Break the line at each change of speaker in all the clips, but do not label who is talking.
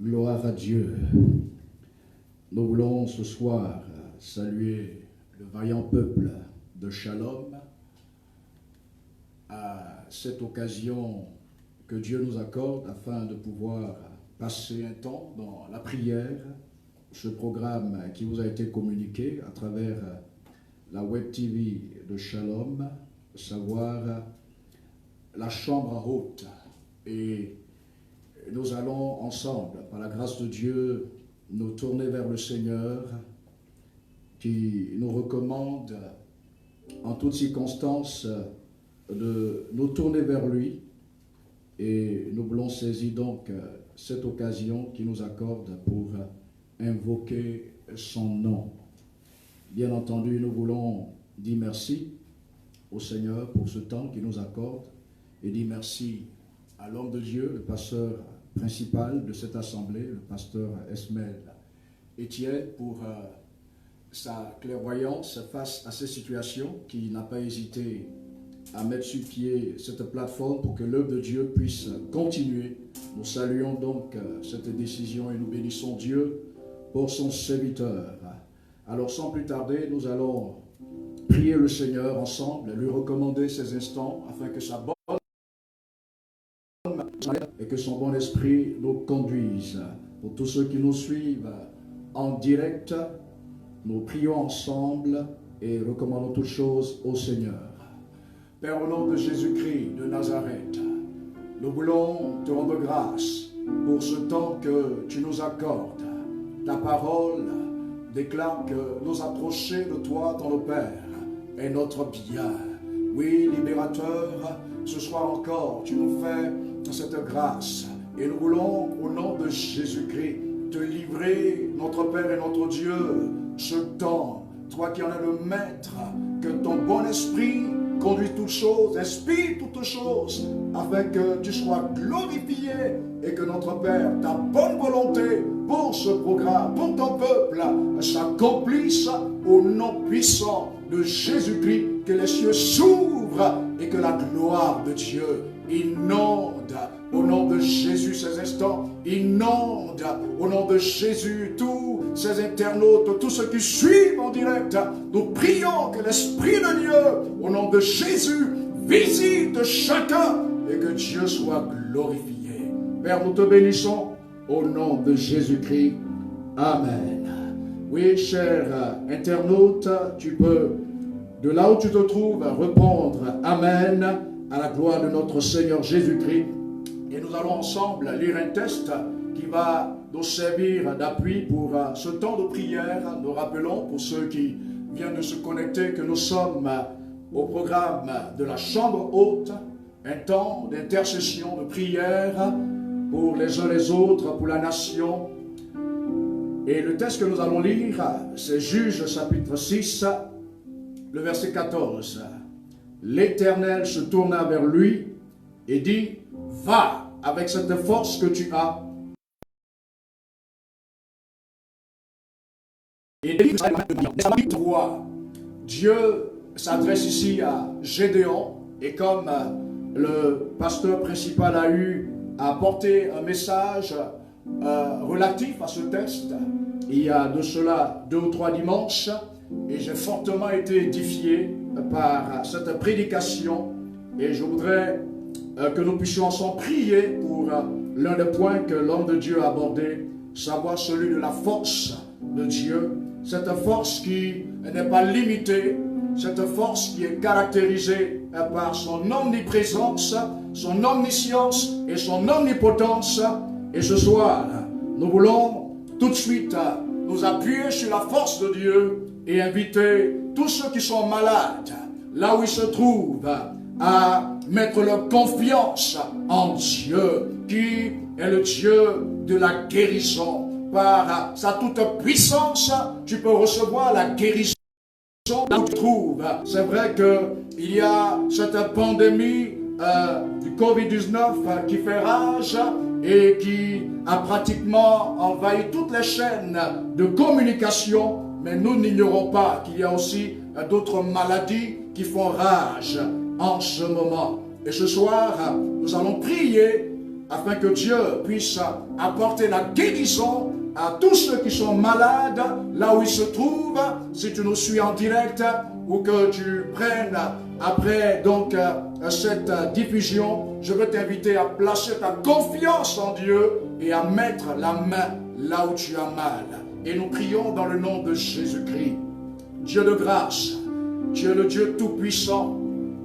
Gloire à Dieu. Nous voulons ce soir saluer le vaillant peuple de Shalom à cette occasion que Dieu nous accorde afin de pouvoir passer un temps dans la prière, ce programme qui vous a été communiqué à travers la Web TV de Shalom, savoir la chambre haute. Et nous allons ensemble, par la grâce de Dieu, nous tourner vers le Seigneur qui nous recommande en toutes circonstances de nous tourner vers lui. Et nous voulons saisir donc cette occasion qu'il nous accorde pour invoquer son nom. Bien entendu, nous voulons dire merci au Seigneur pour ce temps qu'il nous accorde et dire merci à l'homme de Dieu, le pasteur principal de cette assemblée, le pasteur Esmel Etienne, pour sa clairvoyance face à ces situations, qui n'a pas hésité à mettre sur pied cette plateforme pour que l'œuvre de Dieu puisse continuer. Nous saluons donc cette décision et nous bénissons Dieu pour son serviteur. Alors sans plus tarder, nous allons prier le Seigneur ensemble, lui recommander ces instants afin que sa bonne et que son bon esprit nous conduise. Pour tous ceux qui nous suivent en direct, nous prions ensemble et recommandons toutes choses au Seigneur. Père, au nom de Jésus-Christ de Nazareth, nous voulons te rendre grâce pour ce temps que tu nous accordes. Ta parole déclare que nous approcher de toi, ton Père, est notre bien. Oui, libérateur, ce soir encore, tu nous fais cette grâce. Et nous voulons, au nom de Jésus-Christ, te livrer, notre Père et notre Dieu, ce temps. Toi qui en es le maître, que ton bon esprit conduit toutes choses, inspire toutes choses, afin que tu sois glorifié et que notre Père, ta bonne volonté pour ce programme, pour ton peuple, s'accomplisse au nom puissant de Jésus-Christ, que les cieux s'ouvrent et que la gloire de Dieu inonde au nom de Jésus ces instants, inonde au nom de Jésus tous ces internautes, tous ceux qui suivent en direct. Nous prions que l'Esprit de Dieu, au nom de Jésus, visite chacun et que Dieu soit glorifié. Père, nous te bénissons au nom de Jésus-Christ. Amen. Oui, cher internaute, tu peux, de là où tu te trouves, répondre Amen à la gloire de notre Seigneur Jésus-Christ. Et nous allons ensemble lire un texte qui va nous servir d'appui pour ce temps de prière. Nous rappelons, pour ceux qui viennent de se connecter, que nous sommes au programme de la chambre haute, un temps d'intercession, de prière pour les uns les autres, pour la nation. Et le texte que nous allons lire, c'est Juges chapitre 6, le verset 14. L'Éternel se tourna vers lui et dit: va avec cette force que tu as. Et Dieu s'adresse ici à Gédéon, et comme le pasteur principal a eu à apporter un message relatif à ce texte, il y a de cela 2 ou 3 dimanches, et j'ai fortement été édifié par cette prédication, et je voudrais que nous puissions ensemble prier pour l'un des points que l'homme de Dieu a abordé, savoir celui de la force de Dieu, cette force qui n'est pas limitée, cette force qui est caractérisée par son omniprésence, son omniscience et son omnipotence. Et ce soir, nous voulons tout de suite nous appuyer sur la force de Dieu et inviter tous ceux qui sont malades, là où ils se trouvent, à mettre leur confiance en Dieu, qui est le Dieu de la guérison. Par sa toute puissance, tu peux recevoir la guérison là où tu te trouves. C'est vrai qu'il y a cette pandémie du Covid-19 qui fait rage et qui a pratiquement envahi toutes les chaînes de communication, mais nous n'ignorons pas qu'il y a aussi d'autres maladies qui font rage en ce moment. Et ce soir, nous allons prier afin que Dieu puisse apporter la guérison à tous ceux qui sont malades, là où ils se trouvent, si tu nous suis en direct, ou que tu prennes après donc cette diffusion, je veux t'inviter à placer ta confiance en Dieu et à mettre la main là où tu as mal. Et nous prions dans le nom de Jésus-Christ. Dieu de grâce, tu es le Dieu tout-puissant,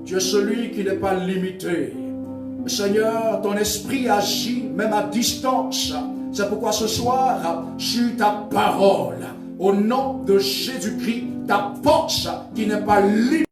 tu es celui qui n'est pas limité. Seigneur, ton esprit agit même à distance. C'est pourquoi ce soir, sur ta parole, au nom de Jésus-Christ, ta force qui n'est pas limitée.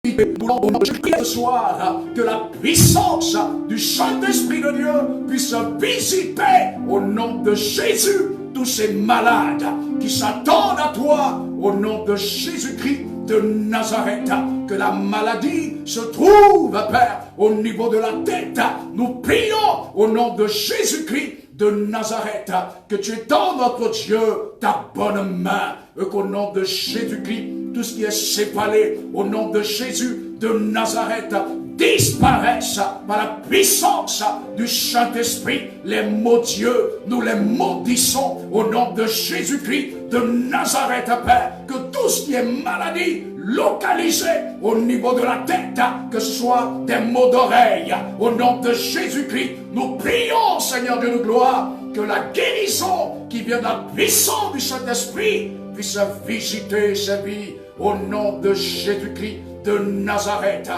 Je prie ce soir que la puissance du Saint-Esprit de Dieu puisse visiter au nom de Jésus tous ces malades qui s'attendent à toi au nom de Jésus-Christ de Nazareth. Que la maladie se trouve, Père, au niveau de la tête. Nous prions au nom de Jésus-Christ de Nazareth, que tu étends, notre Dieu, ta bonne main, et qu'au nom de Jésus-Christ, tout ce qui est séparé, au nom de Jésus de Nazareth, disparaissent par la puissance du Saint-Esprit. Les mots Dieu, nous les maudissons au nom de Jésus-Christ de Nazareth, Père, que tout ce qui est maladie localisé au niveau de la tête, que ce soit des maux d'oreille, au nom de Jésus-Christ, nous prions, Seigneur Dieu de gloire, que la guérison qui vient de la puissance du Saint-Esprit puisse visiter sa vie, au nom de Jésus-Christ de Nazareth.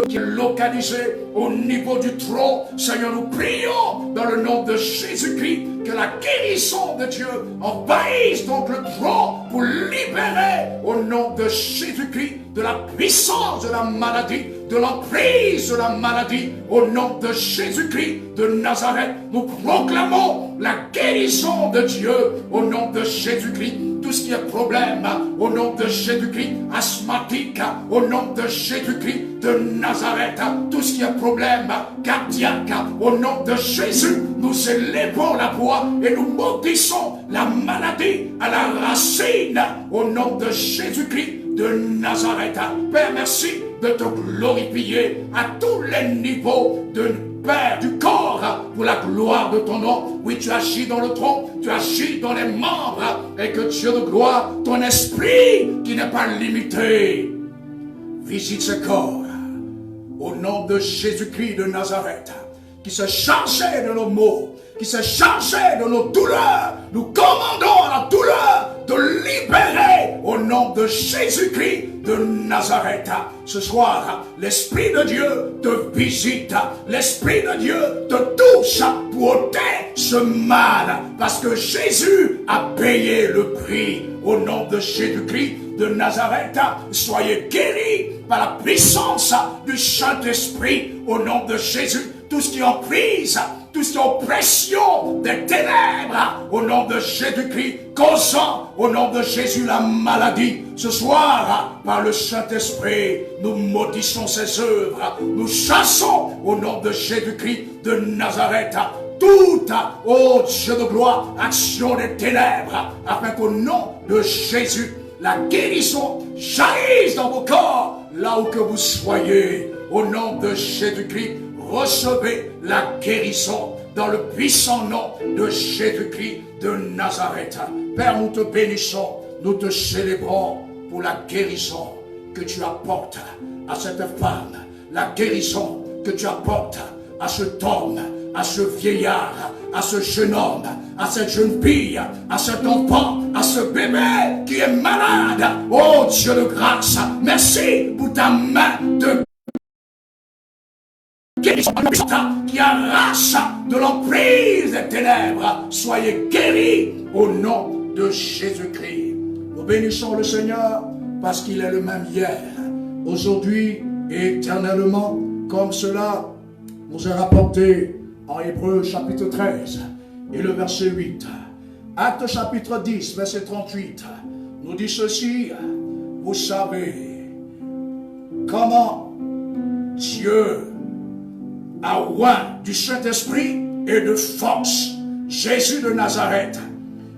Qui est localisé au niveau du tronc, Seigneur, nous prions dans le nom de Jésus-Christ que la guérison de Dieu envahisse donc le tronc pour libérer au nom de Jésus-Christ de la puissance de la maladie, de l'emprise de la maladie, au nom de Jésus-Christ de Nazareth. Nous proclamons la guérison de Dieu au nom de Jésus-Christ. Tout ce qui est problème, au nom de Jésus-Christ, asthmatique, au nom de Jésus-Christ de Nazareth, tout ce qui est problème cardiaque, au nom de Jésus, nous élevons la voix et nous maudissons la maladie à la racine, au nom de Jésus-Christ de Nazareth. Père, merci de te glorifier à tous les niveaux de Père du corps, pour la gloire de ton nom. Oui, tu agis dans le tronc, tu agis dans les membres, et que Dieu de gloire, ton esprit qui n'est pas limité, visite ce corps, au nom de Jésus-Christ de Nazareth, qui se chargeait de nos maux, qui se chargeait de nos douleurs. Nous commandons à la douleur de libérer au nom de Jésus-Christ de Nazareth. Ce soir, l'Esprit de Dieu te visite, l'Esprit de Dieu te touche pour ôter ce mal, parce que Jésus a payé le prix. Au nom de Jésus-Christ de Nazareth, soyez guéris par la puissance du Saint-Esprit. Au nom de Jésus, tout ce qui est en prise, tout ce qui est oppression des ténèbres, au nom de Jésus-Christ, causant au nom de Jésus la maladie. Ce soir, par le Saint-Esprit, nous maudissons ses œuvres, nous chassons au nom de Jésus-Christ de Nazareth toute, ô Dieu de gloire, action des ténèbres, afin qu'au nom de Jésus, la guérison jaillisse dans vos corps, là où que vous soyez. Au nom de Jésus-Christ, recevez la guérison dans le puissant nom de Jésus-Christ de Nazareth. Père, nous te bénissons, nous te célébrons pour la guérison que tu apportes à cette femme, la guérison que tu apportes à cet homme, à ce vieillard, à ce jeune homme, à cette jeune fille, à cet enfant, à ce bébé qui est malade. Oh Dieu de grâce, merci pour ta main de guérison qui arrache de l'emprise des ténèbres. Soyez guéris au nom de Jésus-Christ. Nous bénissons le Seigneur parce qu'il est le même hier, aujourd'hui et éternellement, comme cela nous est rapporté en Hébreux chapitre 13 et le verset 8. Acte chapitre 10, verset 38, nous dit ceci: vous savez comment Dieu a oint du Saint-Esprit et de force Jésus de Nazareth,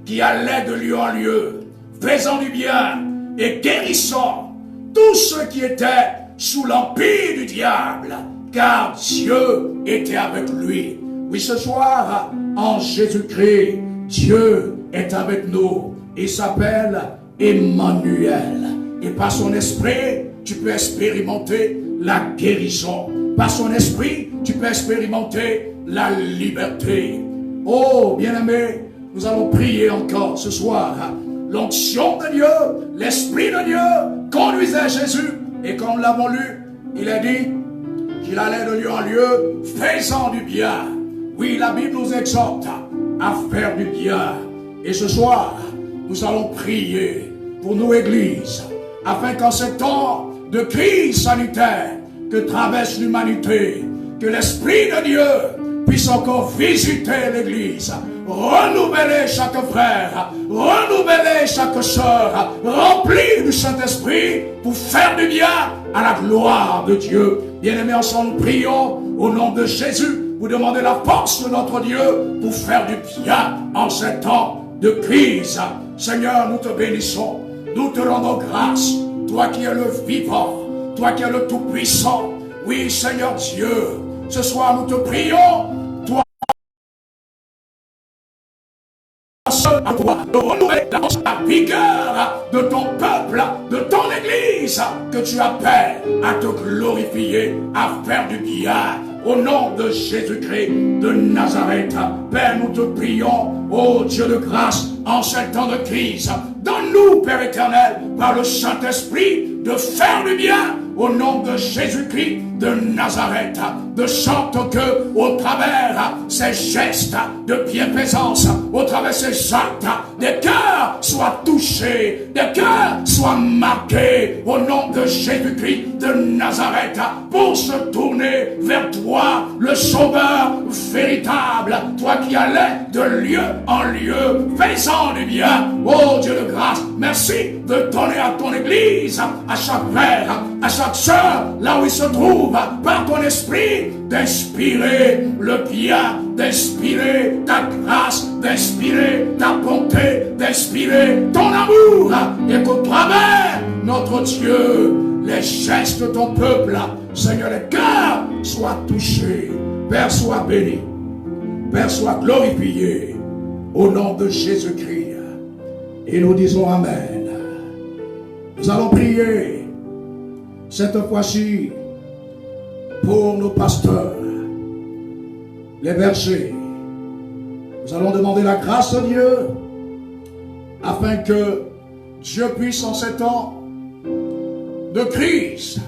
qui allait de lieu en lieu, faisant du bien et guérissant tous ceux qui étaient sous l'empire du diable, car Dieu était avec lui. Oui, ce soir, en Jésus-Christ, Dieu est avec nous. Il s'appelle Emmanuel. Et par son esprit, tu peux expérimenter la guérison. Par son esprit, tu peux expérimenter la liberté. Oh, bien-aimé, nous allons prier encore ce soir. L'onction de Dieu, l'Esprit de Dieu conduisait Jésus. Et comme nous l'avons lu, il a dit qu'il allait de lieu en lieu, faisant du bien. Oui, la Bible nous exhorte à faire du bien. Et ce soir, nous allons prier pour nos églises, afin qu'en ce temps de crise sanitaire que traverse l'humanité, que l'Esprit de Dieu puisse encore visiter l'Église, renouveler chaque frère, renouveler chaque sœur, remplir du Saint-Esprit pour faire du bien à la gloire de Dieu. Bien-aimés, ensemble, nous prions au nom de Jésus. Vous demandez la force de notre Dieu pour faire du bien en ce temps de crise. Seigneur, nous te bénissons, nous te rendons grâce, toi qui es le vivant, toi qui es le Tout-Puissant. Oui, Seigneur Dieu, ce soir nous te prions, toi seul à toi, de renouveler la vigueur de ton peuple, de ton Église, que tu appelles à te glorifier, à faire du bien. Au nom de Jésus-Christ de Nazareth, Père, nous te prions, ô Dieu de grâce, en ce temps de crise, donne-nous, Père éternel, par le Saint-Esprit, de faire du bien, au nom de Jésus-Christ de Nazareth, de sorte que, au travers ces gestes de bienfaisance, au travers ces actes, des cœurs soient touchés, des cœurs soient marqués, au nom de Jésus-Christ de Nazareth, pour se tourner vers toi, le Sauveur véritable, toi qui allais de lieu en lieu, faisant du bien. Oh Dieu de grâce, merci de donner à ton Église, à chaque frère, à chaque sœur, là où il se trouve, par ton esprit, d'inspirer le bien, d'inspirer ta grâce, d'inspirer ta bonté, d'inspirer ton amour, et qu'au travers, notre Dieu, les gestes de ton peuple, Seigneur, les cœurs soient touchés, Père soit béni, Père soit glorifié, au nom de Jésus-Christ. Et nous disons Amen. Nous allons prier cette fois-ci pour nos pasteurs, les bergers. Nous allons demander la grâce de Dieu afin que Dieu puisse en ces temps de crise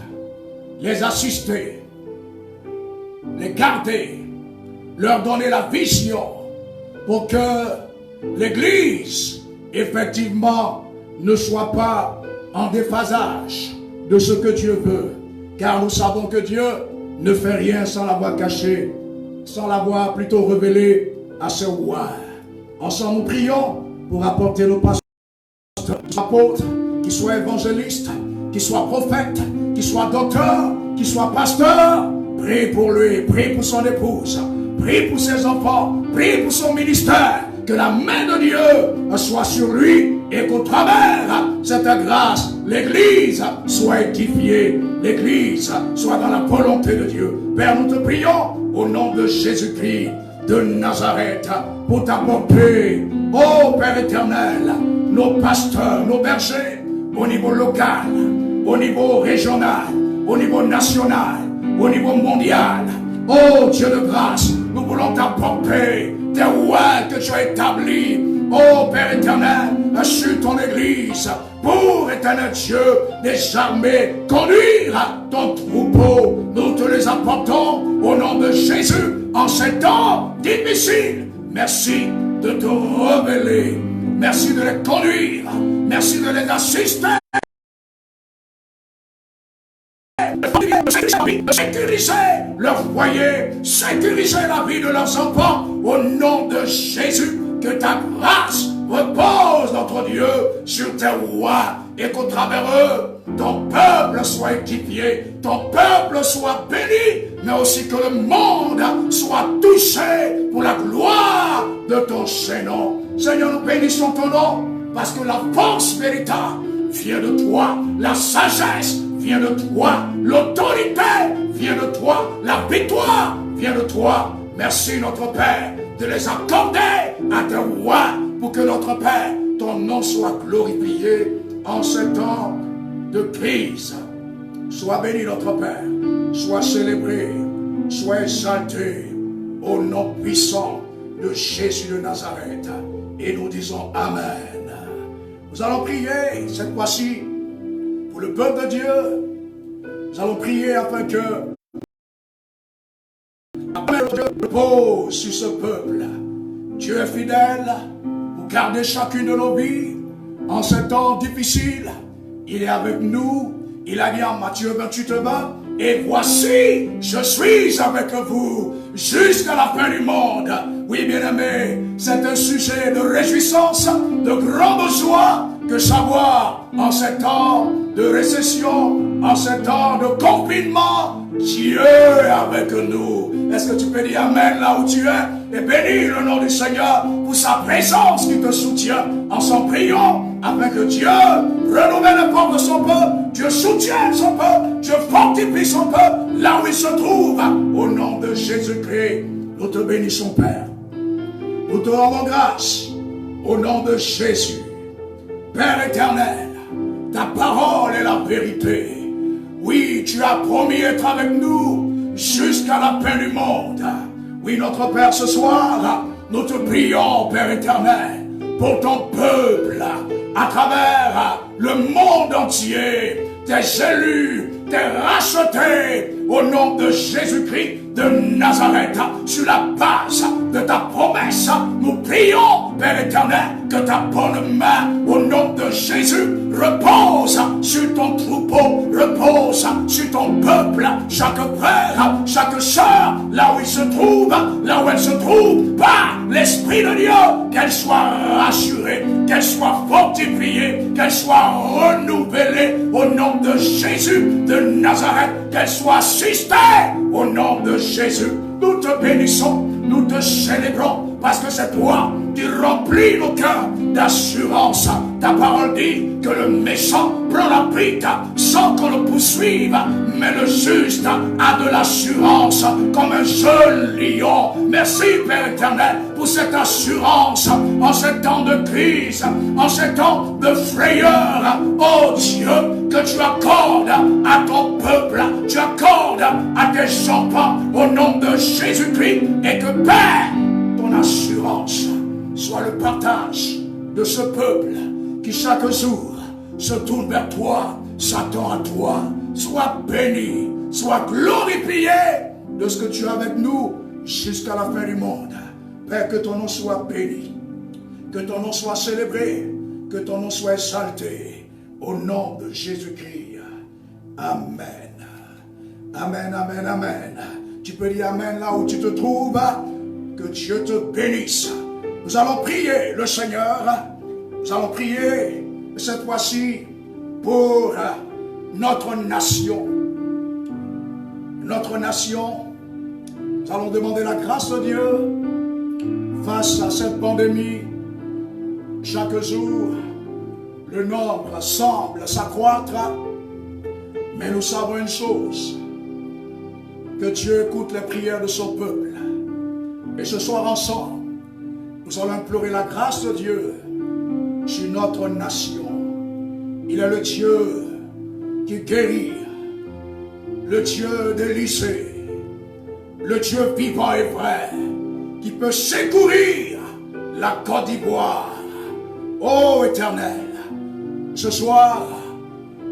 les assister, les garder, leur donner la vision pour que l'Église effectivement ne soit pas en déphasage de ce que Dieu veut, car nous savons que Dieu ne fait rien sans l'avoir caché, sans l'avoir plutôt révélé à ses rois. Ensemble, nous prions pour apporter nos pasteurs, apôtres, qui soient évangélistes, qui soient prophètes, qui soient docteurs, qui soient pasteurs. Prie pour lui, prie pour son épouse, prie pour ses enfants, prie pour son ministère. Que la main de Dieu soit sur lui et qu'au travers cette grâce, l'Église soit édifiée, l'Église soit dans la volonté de Dieu. Père, nous te prions au nom de Jésus-Christ de Nazareth pour t'apporter, ô Père éternel, nos pasteurs, nos bergers, au niveau local, au niveau régional, au niveau national, au niveau mondial. Ô Dieu de grâce, nous voulons t'apporter des rois que tu as établis, ô Père éternel, sur ton Église, pour, éternel Dieu, des armées, conduire ton troupeau. Nous te les apportons au nom de Jésus en ces temps difficiles. Merci de te révéler, merci de les conduire, merci de les assister, de sécuriser leur foyer, sécuriser la vie de leurs enfants, au nom de Jésus. Que ta grâce repose, notre Dieu, sur tes rois, et qu'au travers eux, ton peuple soit édifié, ton peuple soit béni, mais aussi que le monde soit touché pour la gloire de ton Saint-Nom. Seigneur, nous bénissons ton nom, parce que la force véritable
vient de toi. La sagesse vient de toi. L'autorité vient de toi. La victoire vient de toi. Merci notre Père de les accorder à tes rois pour que notre Père, ton nom soit glorifié en ce temps de crise. Sois béni notre Père, sois célébré, sois exalté au nom puissant de Jésus de Nazareth. Et nous disons Amen. Nous allons prier cette fois-ci pour le peuple de Dieu. Nous allons prier afin que Dieu repose sur ce peuple. Dieu est fidèle pour garder chacune de nos vies en ce temps difficile. Il est avec nous. Il a dit en Matthieu 28:20, et voici, je suis avec vous jusqu'à la fin du monde. Oui, bien-aimé, c'est un sujet de réjouissance, de grande joie que savoir en ces temps de récession, en ces temps de confinement, Dieu est avec nous. Est-ce que tu peux dire Amen là où tu es et bénir le nom du Seigneur pour sa présence qui te soutient en s'en priant afin que Dieu renouvelle les forces de son peuple, Dieu soutient son peuple, Dieu fortifie son peuple là où il se trouve. Au nom de Jésus-Christ, nous te bénissons Père. Nous te rendons grâce au nom de Jésus. Père éternel, ta parole est la vérité. Oui, tu as promis être avec nous jusqu'à la fin du monde. Oui, notre Père, ce soir, nous te prions, Père éternel, pour ton peuple, à travers le monde entier, tes élus, tes rachetés, au nom de Jésus-Christ de Nazareth, sur la base de ta promesse, nous prions, Père éternel, que ta bonne main, au nom de Jésus, repose sur ton troupeau, repose sur ton peuple, chaque frère, chaque sœur, là où il se trouve, là où elle se trouve, par l'Esprit de Dieu, qu'elle soit rassurée, qu'elle soit fortifiée, qu'elle soit renouvelée, au nom de Jésus de Nazareth, qu'elle soit assistée, au nom de Jésus. Nous te bénissons, nous te célébrons, parce que c'est toi qui remplis nos cœurs d'assurance. Ta parole dit que le méchant prend la fuite sans qu'on le poursuive, mais le juste a de l'assurance comme un jeune lion. Merci Père éternel pour cette assurance en ce temps de crise, en ce temps de frayeur. Oh Dieu, que tu accordes à ton peuple, tu accordes à tes enfants au nom de Jésus-Christ, et que Père, ton assurance soit le partage de ce peuple qui chaque jour se tourne vers toi, s'attend à toi. Sois béni, sois glorifié de ce que tu as avec nous jusqu'à la fin du monde. Père, que ton nom soit béni, que ton nom soit célébré, que ton nom soit exalté, au nom de Jésus-Christ. Amen. Amen, amen, amen. Tu peux dire amen là où tu te trouves. Que Dieu te bénisse. Nous allons prier le Seigneur. Nous allons prier cette fois-ci pour notre nation. Notre nation. Nous allons demander la grâce de Dieu face à cette pandémie. Chaque jour, le nombre semble s'accroître. Mais nous savons une chose, que Dieu écoute les prières de son peuple. Et ce soir ensemble, nous allons implorer la grâce de Dieu sur notre nation. Il est le Dieu qui guérit, le Dieu d'Élysée, le Dieu vivant et vrai, qui peut secourir la Côte d'Ivoire. Ô Éternel, ce soir,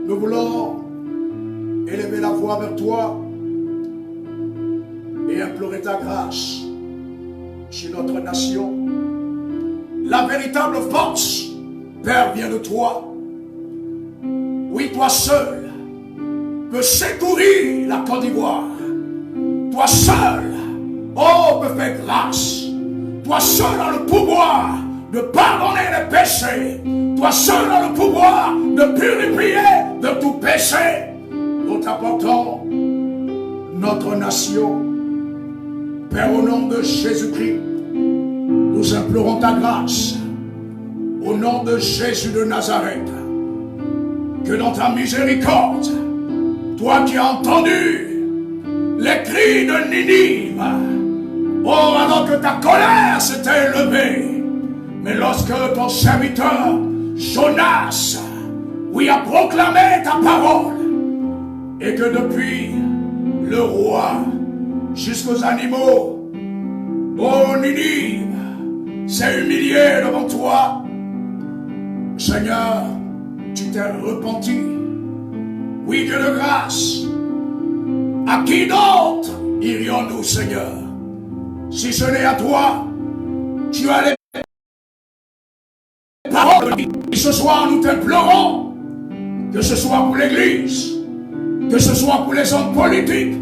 nous voulons élever la voix vers toi et implorer ta grâce sur notre nation. La véritable force, Père, vient de toi. Oui, toi seul peux secourir la Côte d'Ivoire. Toi seul, oh, peux faire grâce. Toi seul as le pouvoir de pardonner les péchés. Toi seul as le pouvoir de purifier de tout péché. Nous t'apportons notre nation. Père, au nom de Jésus-Christ, nous implorons ta grâce. Au nom de Jésus de Nazareth, que dans ta miséricorde, toi qui as entendu les cris de Ninive, oh, alors que ta colère s'était élevée, mais lorsque ton serviteur Jonas, oui, a proclamé ta parole, et que depuis le roi jusqu'aux animaux, oh, Ninive s'est humilié devant toi, Seigneur, tu t'es repenti. Oui, Dieu de grâce. À qui d'autre irions-nous, Seigneur? Si ce n'est à toi, tu as les paroles. Et ce soir, nous t'implorons, que ce soit pour l'Église, que ce soit pour les hommes politiques,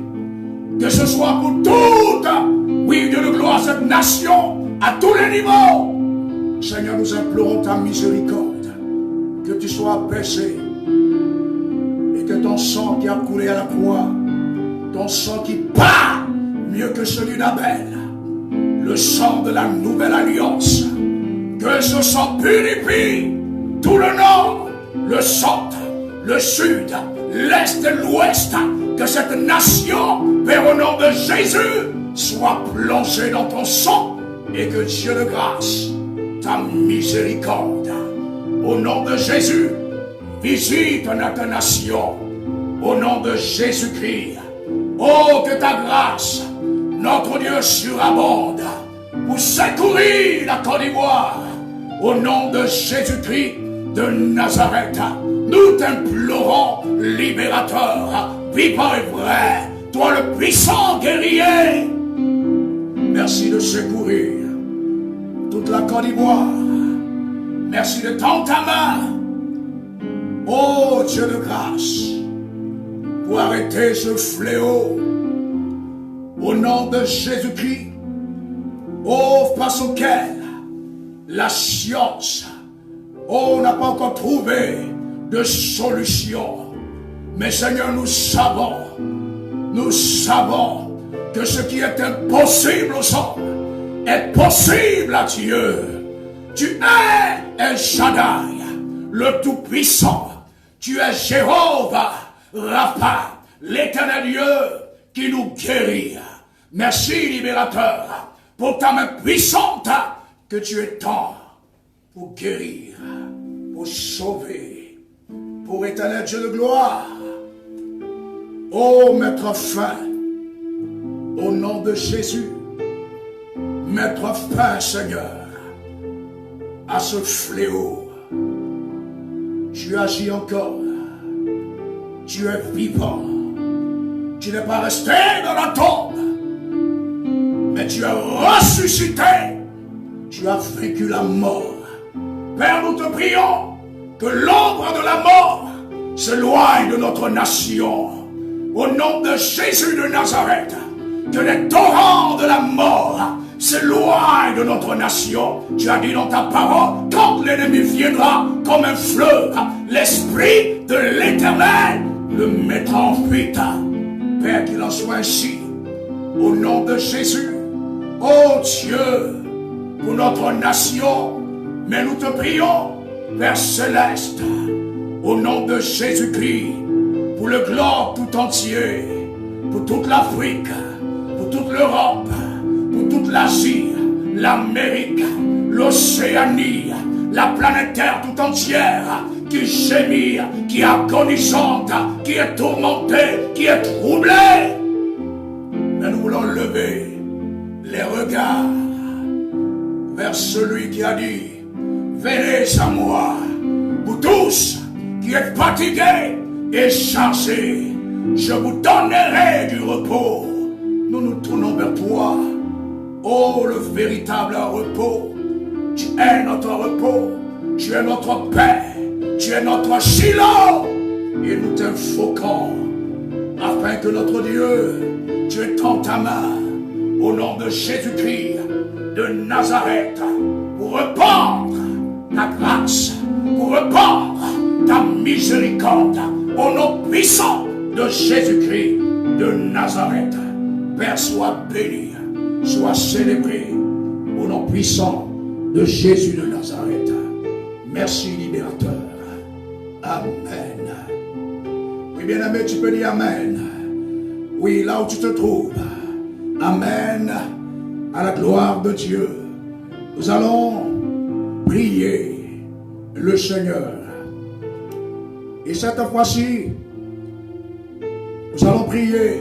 que ce soit pour toute, oui, Dieu de gloire, cette nation, à tous les niveaux. Seigneur, nous implorons ta miséricorde, que tu sois abaissé, et que ton sang qui a coulé à la croix, ton sang qui bat mieux que celui d'Abel, le sang de la nouvelle alliance, que ce sang purifie tout le nord, le centre, le sud, l'est et l'ouest, que cette nation, Père, au nom de Jésus, soit plongée dans ton sang, et que Dieu de grâce, ta miséricorde, au nom de Jésus, visite notre nation, au nom de Jésus-Christ. Oh, que ta grâce, notre Dieu, surabonde pour secourir la Côte d'Ivoire, au nom de Jésus-Christ de Nazareth. Nous t'implorons, libérateur, vivant et vrai, toi le puissant guerrier. Merci de secourir toute la Côte d'Ivoire. Merci de tendre ta main, ô Dieu de grâce, pour arrêter ce fléau, au nom de Jésus-Christ, face auquel la science, n'a pas encore trouvé de solution. Mais Seigneur, nous savons que ce qui est impossible aux hommes est possible à Dieu. Tu es El Shaddai, le Tout-Puissant. Tu es Jéhovah Rapha, l'Éternel Dieu qui nous guérit. Merci, libérateur, pour ta main puissante que tu étends pour guérir, pour sauver, pour éternel Dieu de gloire. Oh, mettre fin, au nom de Jésus, mettre fin, Seigneur, à ce fléau. Tu agis encore. Tu es vivant. Tu n'es pas resté dans la tombe, mais tu as ressuscité. Tu as vaincu la mort. Père, nous te prions que l'ombre de la mort s'éloigne de notre nation. Au nom de Jésus de Nazareth, que les torrents de la mort s'éloigne de notre nation. Tu as dit dans ta parole, quand l'ennemi viendra comme un fleuve, l'Esprit de l'Éternel le mettra en fuite. Père, qu'il en soit ainsi, au nom de Jésus. Oh Dieu, pour notre nation, mais nous te prions, Père Céleste, au nom de Jésus-Christ, pour le globe tout entier, pour toute l'Afrique, pour toute l'Europe, pour toute l'Asie, l'Amérique, l'Océanie, la planète Terre tout entière, qui gémit, qui est agonisante, qui est tourmentée, qui est troublée. Mais nous voulons lever les regards vers celui qui a dit, venez à moi, vous tous qui êtes fatigués et chargés, je vous donnerai du repos. Nous nous tournons vers toi, oh le véritable repos. Tu es notre repos, tu es notre paix, tu es notre Shiloh, et nous t'invoquons afin que notre Dieu, tu étends ta main au nom de Jésus-Christ de Nazareth pour répandre ta grâce, pour répandre ta miséricorde au nom puissant de Jésus-Christ de Nazareth. Père, sois béni, sois célébré au nom puissant de Jésus de Nazareth. Merci, libérateur. Amen. Oui, bien-aimé, tu peux dire Amen. Oui, là où tu te trouves. Amen. À la gloire de Dieu. Nous allons prier le Seigneur. Et cette fois-ci, nous allons prier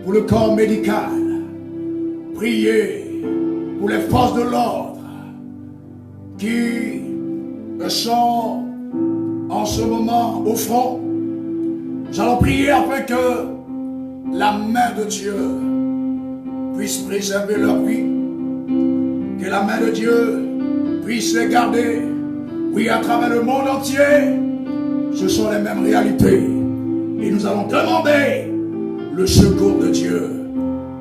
pour le corps médical. Prier pour les forces de l'ordre qui sont en ce moment au front. Nous allons prier afin que la main de Dieu puisse préserver leur vie. Que la main de Dieu puisse les garder. Oui, à travers le monde entier, ce sont les mêmes réalités. Et nous allons demander le secours de Dieu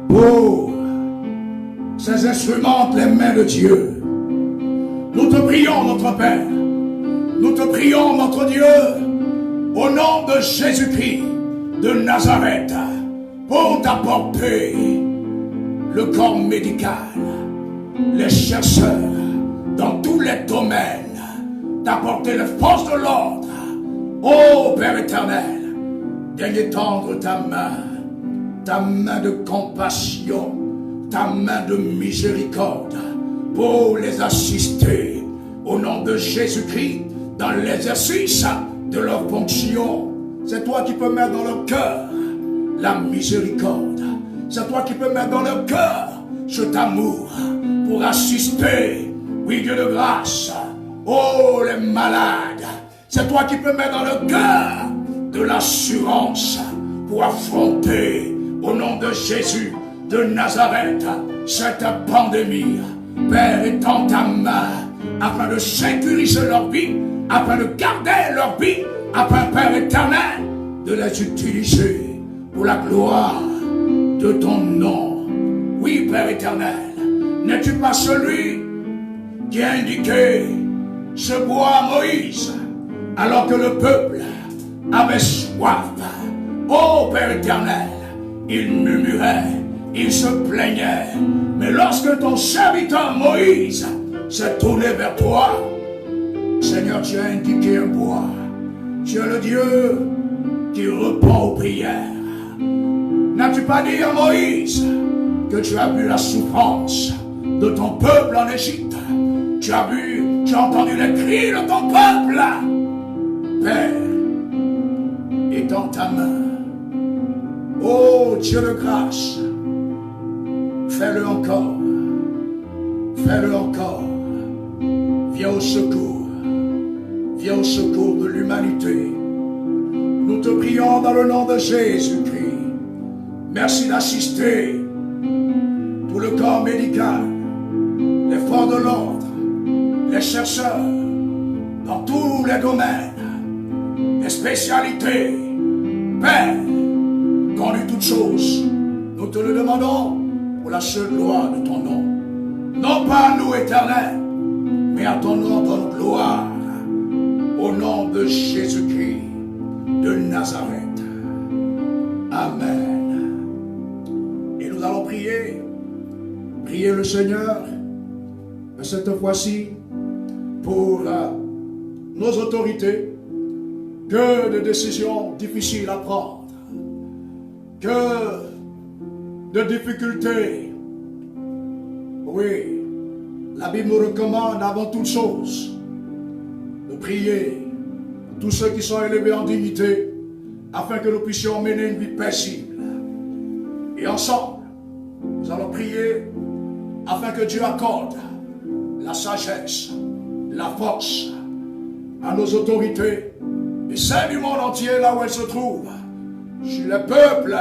pour ces instruments entre les mains de Dieu. Nous te prions, notre Père. Nous te prions, notre Dieu, au nom de Jésus-Christ de Nazareth, pour t'apporter le corps médical, les chercheurs dans tous les domaines, t'apporter les forces de l'ordre. Ô Père éternel, daigne étendre ta main de compassion, ta main de miséricorde pour les assister au nom de Jésus-Christ dans l'exercice de leur fonction. C'est toi qui peux mettre dans leur cœur la miséricorde. C'est toi qui peux mettre dans leur cœur cet amour pour assister, oui Dieu de grâce, oh les malades. C'est toi qui peux mettre dans leur cœur de l'assurance pour affronter au nom de Jésus de Nazareth cette pandémie. Père, étends ta main afin de sécuriser leur vie, afin de garder leur vie, afin, Père éternel, de les utiliser pour la gloire de ton nom. Oui, Père éternel, n'es-tu pas celui qui a indiqué ce bois à Moïse alors que le peuple avait soif? Oh, Père éternel, il murmurait, il se plaignait. Mais lorsque ton serviteur Moïse s'est tourné vers toi, Seigneur, tu as indiqué un bois. Tu es le Dieu qui répond aux prières. N'as-tu pas dit à Moïse que tu as vu la souffrance de ton peuple en Égypte? Tu as entendu les cris de ton peuple. Père, étends ta main. Oh Dieu de grâce, fais-le encore. Fais-le encore. Viens au secours. Viens au secours de l'humanité. Nous te prions dans le nom de Jésus-Christ. Merci d'assister pour le corps médical, les forces de l'ordre, les chercheurs, dans tous les domaines, les spécialités. Père, conduis toutes choses. Nous te le demandons pour la seule gloire de ton nom. Non pas à nous, éternel, mais à ton nom donne gloire. Au nom de Jésus-Christ de Nazareth. Amen. Et nous allons prier le Seigneur, cette fois-ci, pour nos autorités. Que de décisions difficiles à prendre, que de difficultés. Oui, la Bible nous recommande avant toute chose de prier pour tous ceux qui sont élevés en dignité, afin que nous puissions mener une vie paisible. Et ensemble, nous allons prier afin que Dieu accorde la sagesse, la force à nos autorités et celles du monde entier là où elles se trouvent, sur les peuples,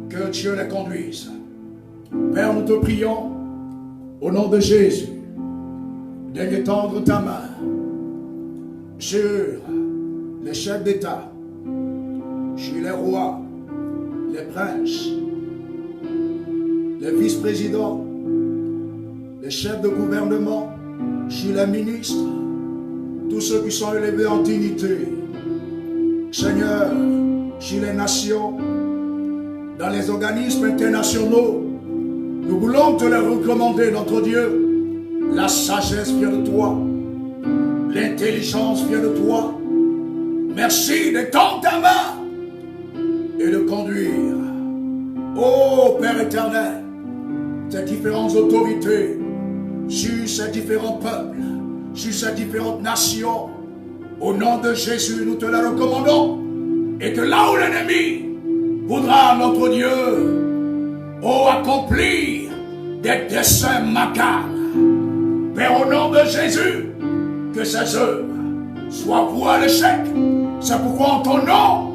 que Dieu les conduise. Père, nous te prions au nom de Jésus, daigne étendre ta main sur les chefs d'État, sur les rois, les princes, les vice-présidents, les chefs de gouvernement, sur les ministres, tous ceux qui sont élevés en dignité. Seigneur, sur les nations, dans les organismes internationaux, nous voulons te les recommander, notre Dieu. La sagesse vient de toi. L'intelligence vient de toi. Merci d'étendre ta main et de conduire, ô Père éternel, ces différentes autorités sur ces différents peuples, sur ces différentes nations. Au nom de Jésus, nous te les recommandons. Et que là où l'ennemi voudra, notre Dieu, accomplir des desseins macabres, Père, au nom de Jésus, que ces œuvres soient vouées à l'échec. C'est pourquoi en ton nom,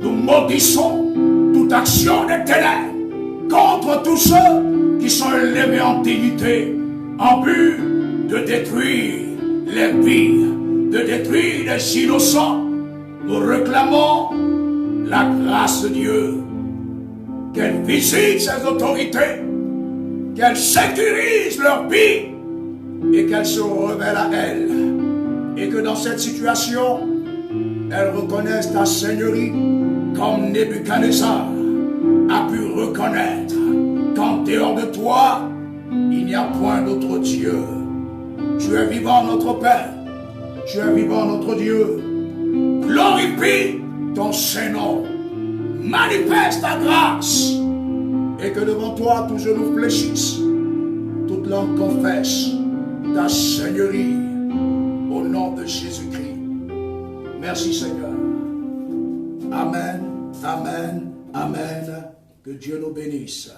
nous maudissons toute action des ténèbres contre tous ceux qui sont élevés en dignité, en but de détruire les vies, de détruire les innocents. Nous réclamons la grâce de Dieu, qu'elle visite ces autorités, qu'elle sécurise leur vie et qu'elle se révèle à elles. Et que dans cette situation, elles reconnaissent ta seigneurie comme Nebuchadnezzar a pu reconnaître qu'en dehors de toi, il n'y a point d'autre Dieu. Tu es vivant, notre Père. Tu es vivant, notre Dieu. Glorifie ton Saint-Nom. Manifeste ta grâce. Et que devant toi, tous genoux fléchissent. Toute langue confesse ta seigneurie. Au nom de Jésus-Christ. Merci Seigneur. Amen, amen, amen. Que Dieu nous bénisse.